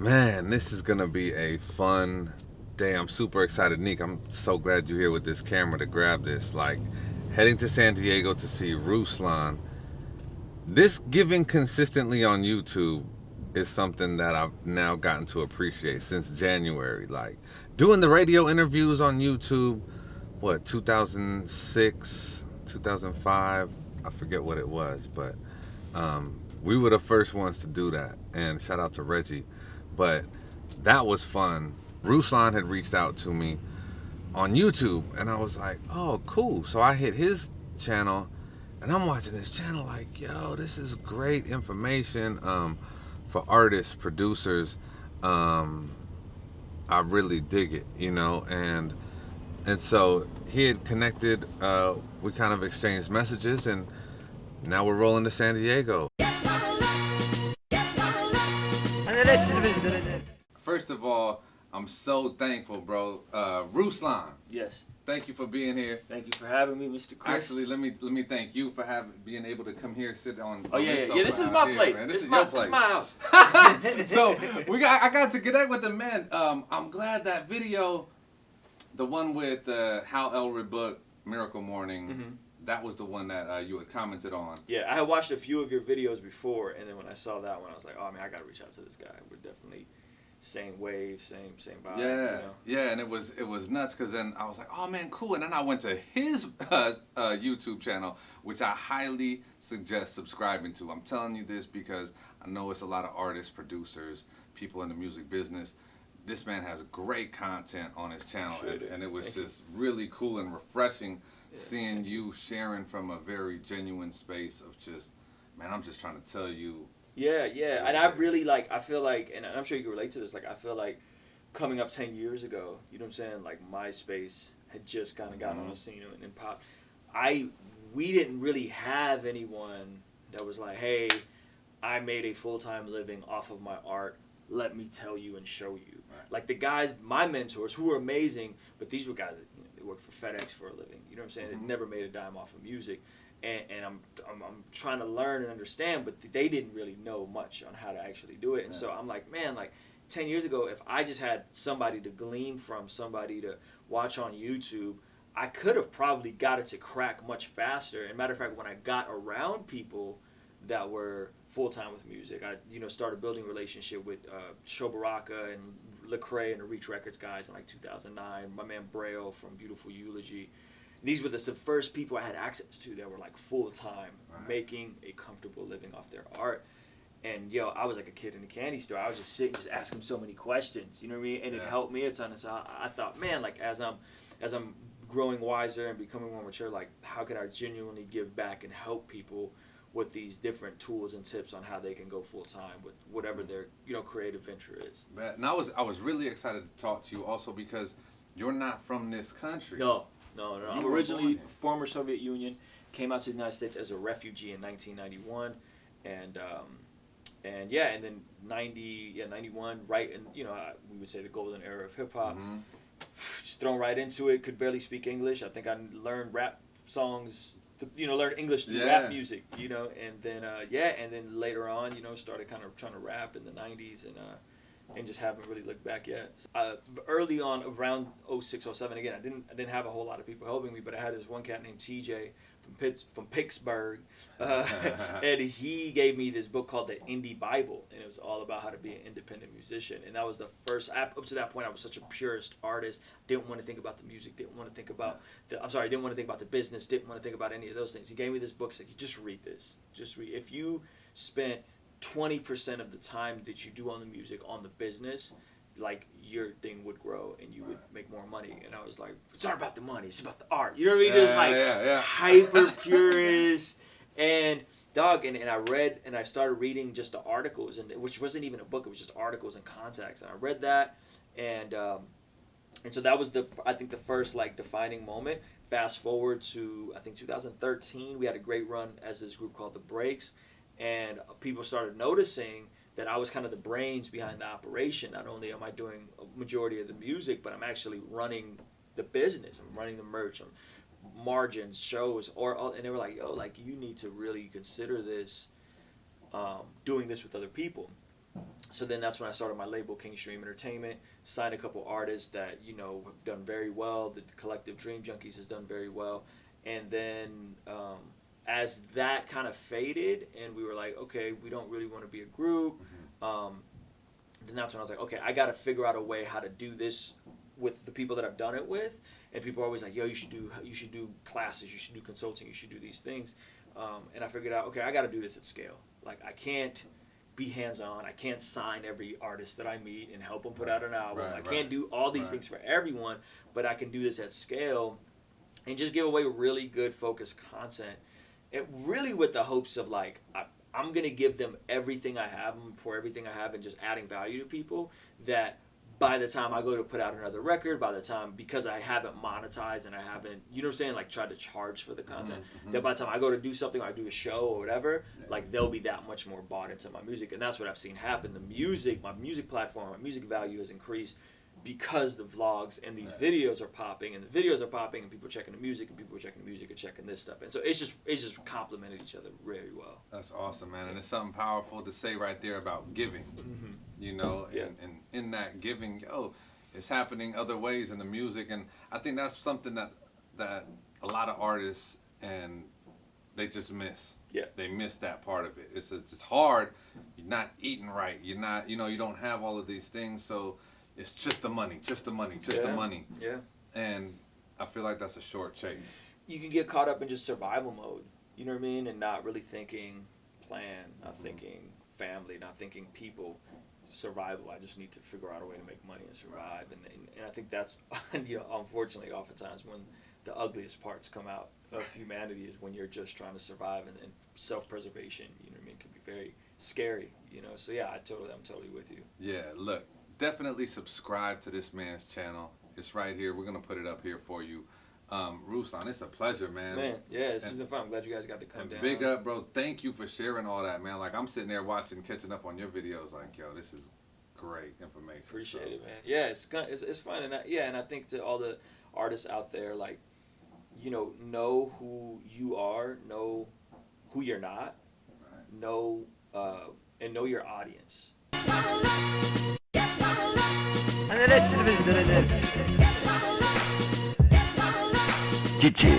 Man, this is gonna be a fun day. I'm super excited, Nick. I'm so glad you're here with this camera to grab this. Like, heading to San Diego to see Ruslan. This giving consistently on YouTube is something that I've now gotten to appreciate since January. Like, doing the radio interviews on YouTube, what, 2006, 2005? I forget what it was, but we were the first ones to do that. And shout out to Reggie. But that was fun. Ruslan had reached out to me on YouTube, and I was like, oh, cool. So I hit his channel, and I'm watching this channel like, yo, this is great information for artists, producers. Um, I really dig it, and so he had connected. We kind of exchanged messages, and now we're rolling to San Diego. First of all, I'm so thankful, bro. Ruslan, Yes. thank you for being here. Thank you for having me, Mr. Chris. Actually, let me thank you for being able to come here, sit on. Oh on yeah, this yeah. This sofa is out my here, place. man. This This is is my your this is place. my house. So I got to connect with the man. I'm glad that video, the one with Hal Elwood book, Miracle Morning, Mhm. that was the one that you had commented on. Yeah, I had watched a few of your videos before, and then when I saw that one, I was like, oh man, I gotta reach out to this guy. We're definitely same wave, same vibe. Yeah, You know? yeah, and it was nuts because then I was like, oh man, cool, and then I went to his YouTube channel, which I highly suggest subscribing to. I'm telling you this because I know it's a lot of artists, producers, people in the music business. This man has great content on his channel, and it was Thank just really cool and refreshing Yeah, seeing you sharing from a very genuine space of just, man, I'm just trying to tell you. Yeah, and I really I feel like, and I'm sure you can relate to this. Like, I feel like coming up 10 years ago, you know what I'm saying? Like, MySpace had just kind of gotten on the scene and pop. We didn't really have anyone that was like, hey, I made a full-time living off of my art. Let me tell you and show you. Right. Like the guys, my mentors, who were amazing, but these were guys that they worked for FedEx for a living. You know what I'm saying? Mhm. They never made a dime off of music, and I'm trying to learn and understand, but they didn't really know much on how to actually do it. And so I'm like, man, like 10 years ago, if I just had somebody to glean from, somebody to watch on YouTube, I could have probably got it to crack much faster. And matter of fact, when I got around people that were full time with music, I started building a relationship with Shobaraka and Lecrae and the Reach Records guys in like 2009. My man Braille from Beautiful Eulogy. These were the first people I had access to that were like full time, Right. making a comfortable living off their art. And I was like a kid in a candy store. I was just sitting, just asking so many questions. You know what I mean? And it helped me a ton. And so I thought, man, like as I'm growing wiser and becoming more mature, like how could I genuinely give back and help people with these different tools and tips on how they can go full time with whatever their creative venture is. And I was really excited to talk to you also because you're not from this country. No. You I'm were originally born here. former Soviet Union. Came out to the United States as a refugee in 1991, and then 91, right? And we would say the golden era of hip hop. Mhm. Just thrown right into it. Could barely speak English. I think I learned rap songs. Learned English through rap music. And then later on, started kind of trying to rap in the 90s and just haven't really looked back yet. Early on, around 06, 07, again, I didn't have a whole lot of people helping me, but I had this one cat named TJ from Pittsburgh, and he gave me this book called the Indie Bible, and it was all about how to be an independent musician. And that was the first. Up to that point, I was such a purist artist. Didn't want to think about the music. Didn't want to think about Didn't want to think about the business. Didn't want to think about any of those things. He gave me this book. He's like, "You just read this. Just read. If you spent 20% of the time that you do on the music on the business, like your thing would grow and you would make more money." And I was like, it's not about the money, it's about the art. You know what I mean? Just hyper purist. And dog, and I read and I started reading just the articles, and which wasn't even a book, it was just articles and contacts. And I read that, and so that was I think the first like defining moment. Fast forward to I think 2013, we had a great run as this group called The Breaks, and people started noticing that I was kind of the brains behind the operation. Not only am I doing a majority of the music, but I'm actually running the business. I'm running the merch, margins, shows, and they were like, "Yo, like you need to really consider this, doing this with other people." So then that's when I started my label, King Stream Entertainment. Signed a couple artists that have done very well. The collective Dream Junkies has done very well, and then as that kind of faded, and we were like, okay, we don't really want to be a group. Then that's when I was like, okay, I got to figure out a way how to do this with the people that I've done it with. And people are always like, yo, you should do classes, you should do consulting, you should do these things. And I figured out, okay, I got to do this at scale. Like, I can't be hands-on. I can't sign every artist that I meet and help them put out an album. I can't do all these things for everyone, but I can do this at scale and just give away really good, focused content. And really with the hopes of, like, I'm going to give them everything I have, I'm going to pour everything I have and just adding value to people, that by the time I go to put out another record, by the time, because I haven't monetized and I haven't, you know what I'm saying, like tried to charge for the content, that by the time I go to do something or I do a show or whatever, like they'll be that much more bought into my music. And that's what I've seen happen. The music, my music platform, my music value has increased because the vlogs and these videos are popping, and the videos are popping, and people are checking the music, and people are checking the music and checking this stuff. And so it's just complemented each other very well. That's awesome, man. And it's something powerful to say right there about giving, you know, and in that giving, it's happening other ways in the music. And I think that's something that a lot of artists, and they just miss. Yeah. They miss that part of it. It's hard. You're not eating right. You're not, you don't have all of these things. So it's just the money, the money. Yeah. And I feel like that's a short chase. You can get caught up in just survival mode, you know what I mean? And not really thinking plan, not thinking family, not thinking people. Survival. I just need to figure out a way to make money and survive. And I think that's, unfortunately, oftentimes when the ugliest parts come out of humanity is when you're just trying to survive, and self-preservation, you know what I mean, can be very scary, So yeah, I'm totally with you. Yeah, look. Definitely subscribe to this man's channel. It's right here. We're going to put it up here for you. Ruslan, it's a pleasure, man. Man, yeah, it's been fun. I'm glad you guys got to come down. Big up, bro. Thank you for sharing all that, man. Like, I'm sitting there catching up on your videos like, yo, this is great information. Appreciate it, man. Yeah, it's fun. And I think to all the artists out there, like, know who you are, know who you're not, know your audience. Cici,